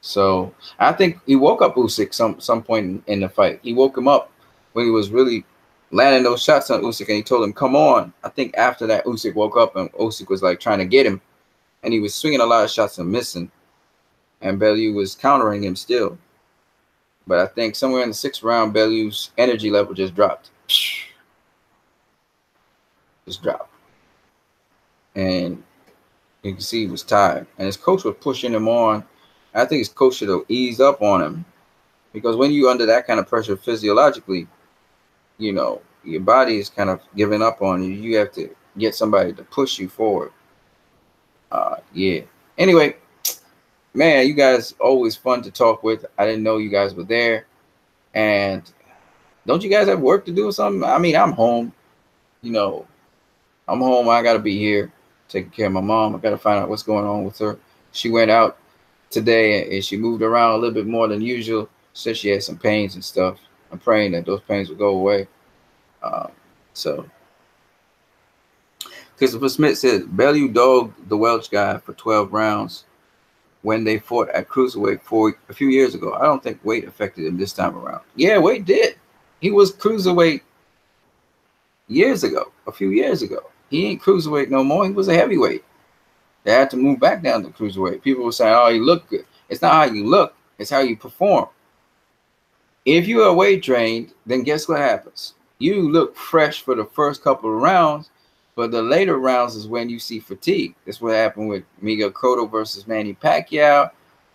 So I think he woke up Usyk some point in the fight. He woke him up when he was really landing those shots on Usyk, and he told him, come on. I think after that, Usyk woke up, and Usyk was like trying to get him. And he was swinging a lot of shots and missing. And Bellew was countering him still. But I think somewhere in the 6th round, Bellew's energy level just dropped. Just dropped. And you can see he was tired. And his coach was pushing him on. I think his coach should have eased up on him. Because when you're under that kind of pressure physiologically, you know, your body is kind of giving up on you. You have to get somebody to push you forward. Yeah. Anyway, man, you guys always fun to talk with. I didn't know you guys were there. And don't you guys have work to do or something? I mean, I'm home. You know, I'm home. I got to be here taking care of my mom. I got to find out what's going on with her. She went out today and she moved around a little bit more than usual. Said she had some pains and stuff. I'm praying that those pains will go away. So, Christopher Smith said Bellew dogged the Welch guy for 12 rounds when they fought at cruiserweight for a few years ago. I don't think weight affected him this time around. Yeah, weight did. He was cruiserweight years ago, a few years ago. He ain't cruiserweight no more. He was a heavyweight. They had to move back down to cruiserweight. People were saying, oh, you look good. It's not how you look. It's how you perform. If you are weight trained, then guess what happens? You look fresh for the first couple of rounds, but the later rounds is when you see fatigue. That's what happened with Miguel Cotto versus Manny Pacquiao,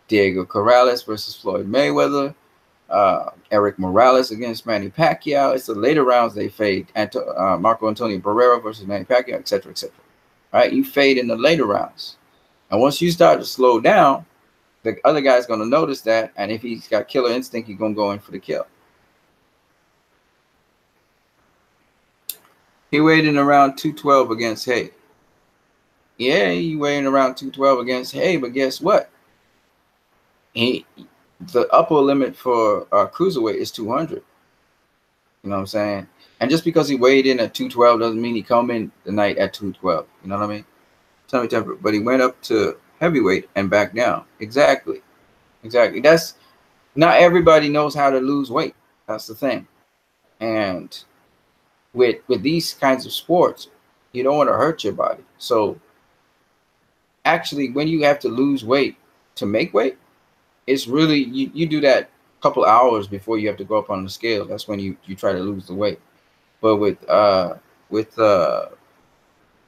Diego Corrales versus Floyd Mayweather, Eric Morales against Manny Pacquiao. It's the later rounds they fade. Marco Antonio Barrera versus Manny Pacquiao, etc., etc. Right? You fade in the later rounds. And once you start to slow down, the other guy's going to notice that, and if he's got killer instinct, he's going to go in for the kill. He weighed in around 212 against Haye. Yeah, he weighed in around 212 against Haye, but guess what? The upper limit for cruiserweight is 200. You know what I'm saying? And just because he weighed in at 212 doesn't mean he come in the night at 212. You know what I mean? But he went up to heavyweight and back down. Exactly. That's not everybody knows how to lose weight. That's the thing. And with these kinds of sports, you don't want to hurt your body. So actually, when you have to lose weight to make weight, it's really you do that a couple hours before you have to go up on the scale. That's when you try to lose the weight. But with I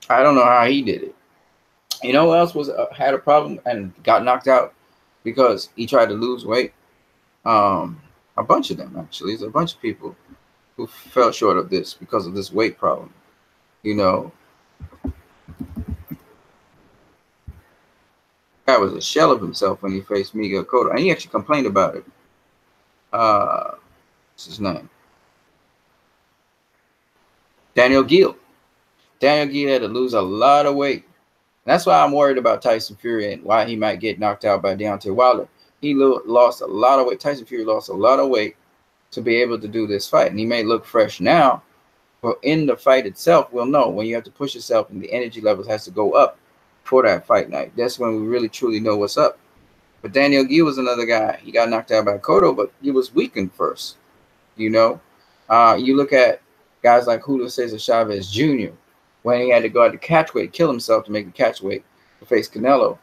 don't know how he did it. You know who else had a problem and got knocked out because he tried to lose weight? A bunch of them, actually. There's a bunch of people who fell short of this because of this weight problem. You know, guy was a shell of himself when he faced Miguel Cotto, and he actually complained about it. What's his name? Daniel Gill. Daniel Gill had to lose a lot of weight. That's why I'm worried about Tyson Fury and why he might get knocked out by Deontay Wilder. He lost a lot of weight. Tyson Fury lost a lot of weight to be able to do this fight. And he may look fresh now, but in the fight itself, we'll know when you have to push yourself and the energy levels has to go up for that fight night. That's when we really, truly know what's up. But Daniel Gill was another guy. He got knocked out by Cotto, but he was weakened first. You know, you look at guys like Julio Cesar Chavez Jr., when he had to go out to catchweight, kill himself to make the catchweight to face Canelo.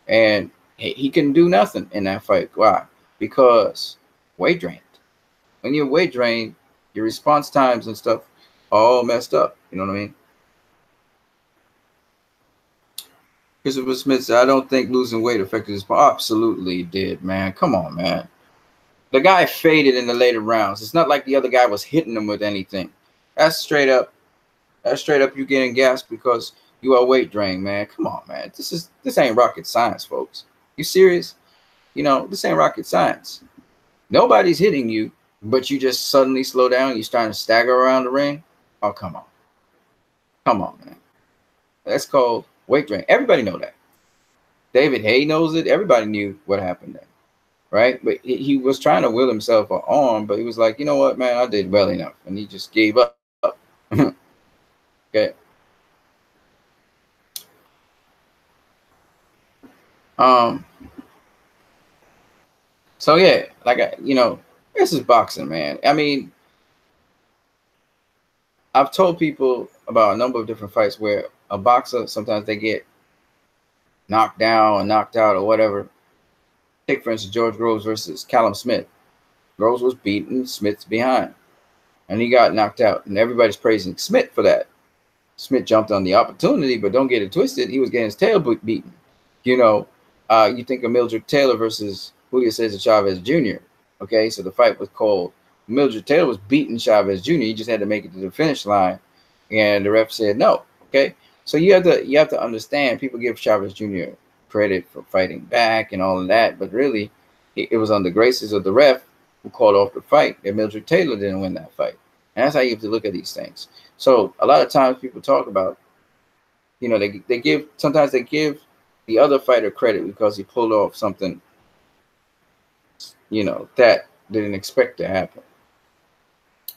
And he couldn't do nothing in that fight. Why? Because weight drained. When you're weight drained, your response times and stuff are all messed up. You know what I mean? Christopher Smith said, I don't think losing weight affected his body. Absolutely did, man. Come on, man. The guy faded in the later rounds. It's not like the other guy was hitting him with anything. That's straight up you getting gassed because you are weight drained, man. Come on, man. This ain't rocket science, folks. You serious? You know, this ain't rocket science. Nobody's hitting you, but you just suddenly slow down. You're starting to stagger around the ring. Oh, come on. Come on, man. That's called weight drain. Everybody know that. David Haye knows it. Everybody knew what happened there, right? But he was trying to will himself an arm, but he was like, you know what, man, I did well enough. And he just gave up. Okay. So yeah, like you know, this is boxing, man. I mean, I've told people about a number of different fights where a boxer sometimes they get knocked down or knocked out or whatever. Take for instance George Groves versus Callum Smith. Rose was beating Smith's behind, and he got knocked out. And everybody's praising Smith for that. Smith jumped on the opportunity, but don't get it twisted. He was getting his tail beaten. You know, you think of Mildred Taylor versus Julio Cesar Chavez Jr. Okay, so the fight was called. Mildred Taylor was beating Chavez Jr. He just had to make it to the finish line, and the ref said no. Okay, so you have to understand. People give Chavez Jr. credit for fighting back and all of that, but really, it was on the graces of the ref who called off the fight, and Mildred Taylor didn't win that fight. And that's how you have to look at these things. So a lot of times people talk about, they give sometimes they give the other fighter credit because he pulled off something, that they didn't expect to happen.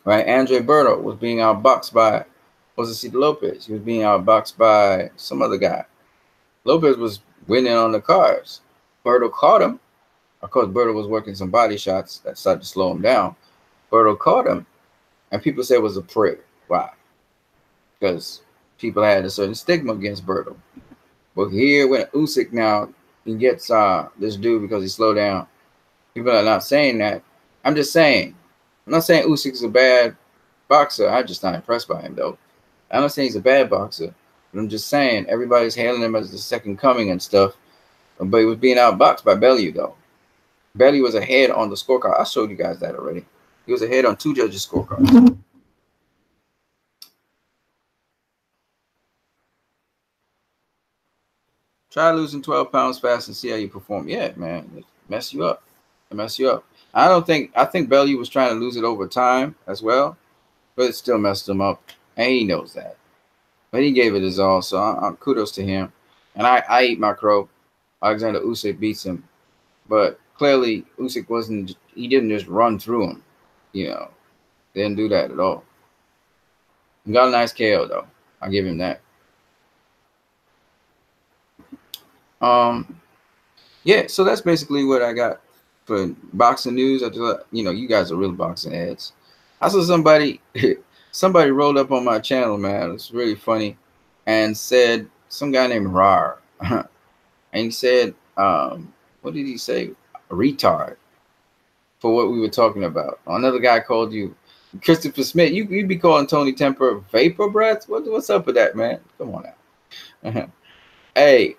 Right? Andre Berto was being outboxed by Jose Lopez. He was being outboxed by some other guy. Lopez was winning on the cards. Berto caught him. Of course, Berto was working some body shots that started to slow him down. Berto caught him, and people said it was a prayer. Why? Because people had a certain stigma against Berto. But here, when Usyk now, he gets this dude because he slowed down. People are not saying that. I'm just saying. I'm not saying Usyk is a bad boxer. I'm just not impressed by him, though. I'm not saying he's a bad boxer. But I'm just saying everybody's hailing him as the second coming and stuff. But he was being outboxed by Bellew, though. Bellew was ahead on the scorecard. I showed you guys that already. He was ahead on 2 judges' scorecards. Try losing 12 pounds fast and see how you perform. Yeah, man. It mess you up. It mess you up. I think Bellew was trying to lose it over time as well, but it still messed him up. And he knows that. But he gave it his all, so kudos to him. And I eat my crow. Alexander Usyk beats him. But clearly, Usyk he didn't just run through him. Didn't do that at all. He got a nice KO, though. I'll give him that. Yeah, so that's basically what I got for boxing news. You guys are real boxing heads. I saw somebody rolled up on my channel, man. It's really funny, and said some guy named Rar, and he said, what did he say? A retard for what we were talking about. Another guy called you Christopher Smith. You'd be calling Tony Temper vapor breath. What's up with that, man? Come on now. Hey,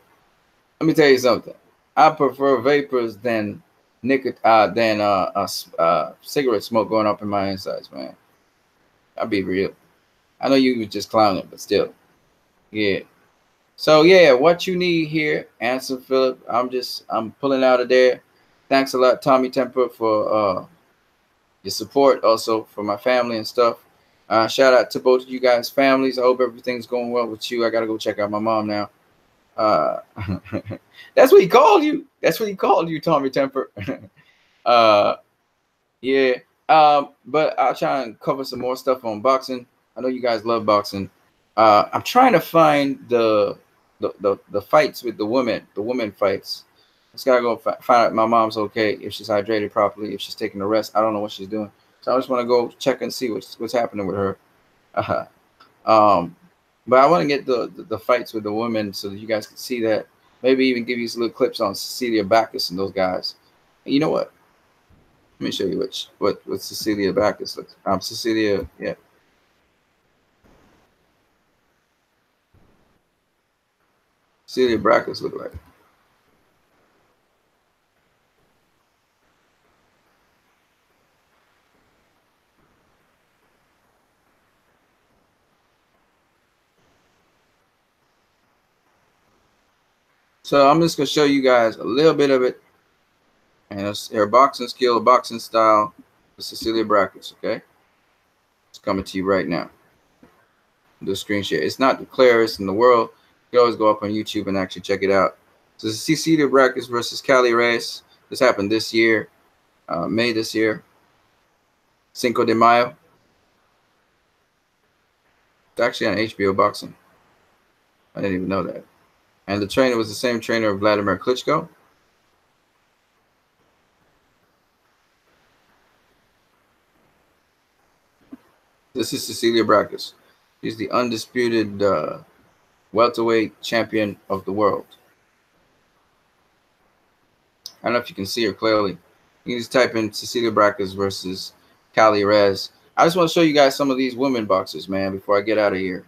let me tell you something. I prefer vapors than cigarette smoke going up in my insides, man. I'll be real. I know you was just clowning, but still. Yeah. So yeah, what you need here, Anson Phillip. I'm pulling out of there. Thanks a lot, Tommy Temper, for your support, also for my family and stuff. Shout out to both of you guys' families. I hope everything's going well with you. I gotta go check out my mom now. That's what he called you. That's what he called you, Tommy Temper. Yeah. But I'll try and cover some more stuff on boxing. I know you guys love boxing. I'm trying to find the fights with the women fights. Just gotta go find out if my mom's okay, if she's hydrated properly, if she's taking a rest. I don't know what she's doing, so I just want to go check and see what's happening with her. But I want to get the fights with the women so that you guys can see that. Maybe even give you some little clips on Cecilia Backus and those guys. And you know what? Let me show you what Cecilia Backus looks. Cecilia, yeah. Cecilia Backus look like. So I'm just gonna show you guys a little bit of it, and it's her boxing skill, boxing style, with Cecilia Backus. Okay, it's coming to you right now. Do a screen share. It's not the clearest in the world. You can always go up on YouTube and actually check it out. So Cecilia Backus versus Cali Reyes. This happened this year, May this year, Cinco de Mayo. It's actually on HBO Boxing. I didn't even know that. And the trainer was the same trainer of Vladimir Klitschko. This is Cecilia Backus. She's the undisputed welterweight champion of the world. I don't know if you can see her clearly. You can just type in Cecilia Brackers versus Cali Rez. I just want to show you guys some of these women boxers, man, before I get out of here.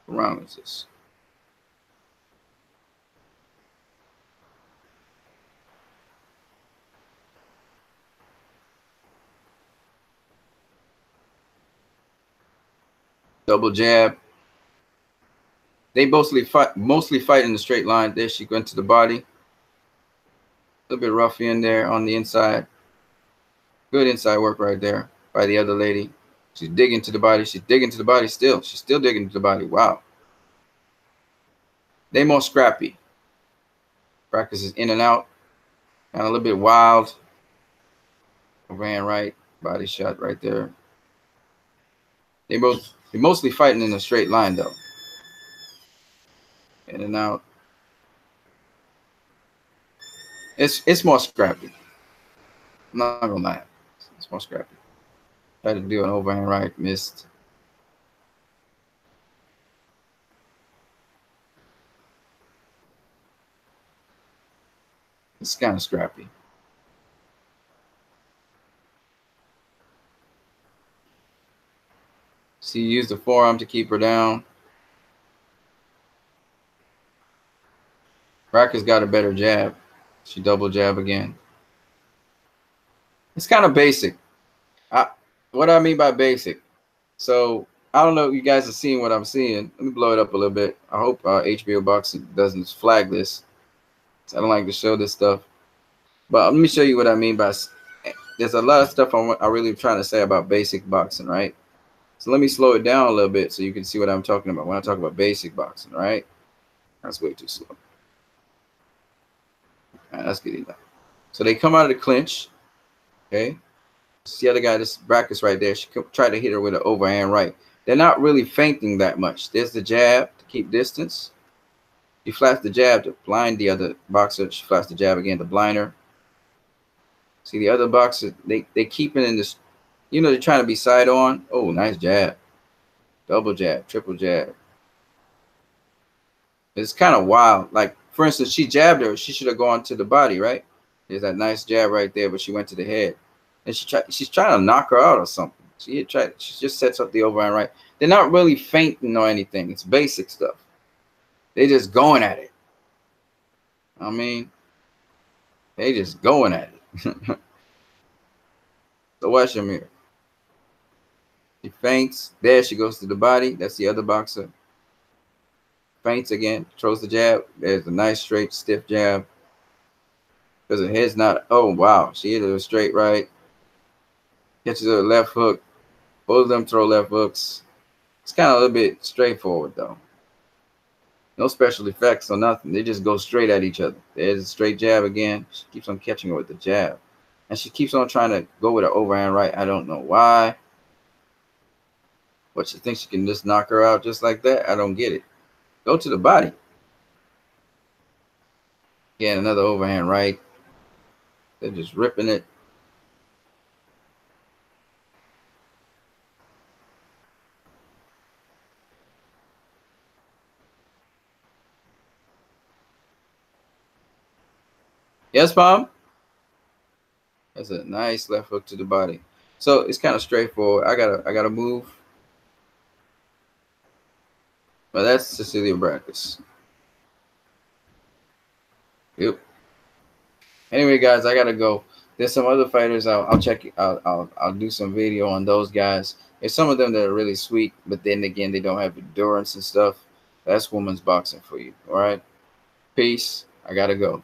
What round is this? Double jab. They mostly fight in the straight line. There she went to the body. A little bit rough in there on the inside. Good inside work right there by the other lady. She's digging to the body. She's digging to the body still. She's still digging to the body. Wow. They more scrappy. Practice is in and out. And a little bit wild. Overhand right. Body shot right there. They're mostly fighting in a straight line though. In and out. It's more scrappy. I'm not gonna lie. It's more scrappy. Tried to do an overhand right, missed. It's kind of scrappy. She used the forearm to keep her down. Racker's got a better jab. She double jab again. It's kind of basic. What I mean by basic. So I don't know if you guys are seeing what I'm seeing. Let me blow it up a little bit. I hope HBO Boxing doesn't flag this. I don't like to show this stuff. But let me show you what I mean by. There's a lot of stuff I really trying to say about basic boxing, right? So let me slow it down a little bit so you can see what I'm talking about when I talk about basic boxing, right? That's way too slow. All right, let's get it done. So they come out of the clinch, okay? See the other guy, this Brackets right there. She tried to hit her with an overhand right. They're not really feinting that much. There's the jab to keep distance. She flashed the jab to blind the other boxer. She flashed the jab again to blind her. See the other boxer, they keep it in this, you know, they're trying to be side on. Oh, nice jab. Double jab, triple jab. It's kind of wild. Like, for instance, she jabbed her. She should have gone to the body, right? There's that nice jab right there, but she went to the head. And she's trying to knock her out or something. She just sets up the overhand right. They're not really feinting or anything. It's basic stuff. They're just going at it. I mean, they just going at it. So watch them here. She feints. There she goes to the body. That's the other boxer. Feints again. Throws the jab. There's a nice straight stiff jab. Because her head's not. Oh wow. She hit her straight right. Catches her left hook. Both of them throw left hooks. It's kind of a little bit straightforward though. No special effects or nothing. They just go straight at each other. There's a straight jab again. She keeps on catching her with the jab. And she keeps on trying to go with an overhand right. I don't know why. But she thinks she can just knock her out just like that. I don't get it. Go to the body. Again, another overhand right. They're just ripping it. Yes, Mom? That's a nice left hook to the body. So it's kind of straightforward. I gotta move. But that's Cecilia Brackers. Yep. Anyway, guys, I gotta go. There's some other fighters. I'll check. I'll do some video on those guys. There's some of them that are really sweet, but then again, they don't have endurance and stuff. That's women's boxing for you. All right. Peace. I gotta go.